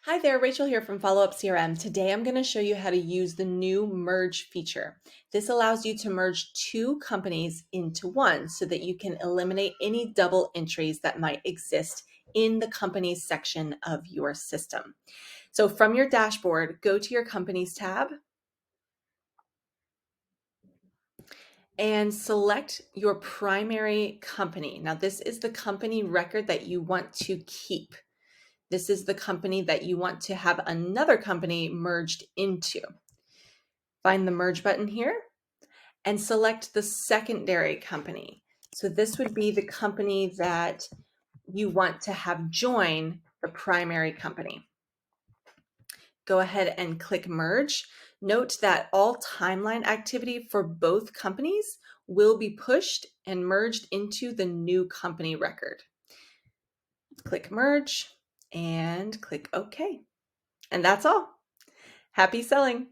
Hi there, Rachel here from Follow Up CRM. Today I'm going to show you how to use the new merge feature. This allows you to merge two companies into one so that you can eliminate any double entries that might exist in the companies section of your system. So from your dashboard, go to your companies tab and select your primary company. Now this is the company record that you want to keep. This is the company that you want to have another company merged into. Find the merge button here and select the secondary company. So this would be the company that you want to have join the primary company. Go ahead and click merge. Note that all timeline activity for both companies will be pushed and merged into the new company record. Click merge and click OK. And that's all. Happy selling!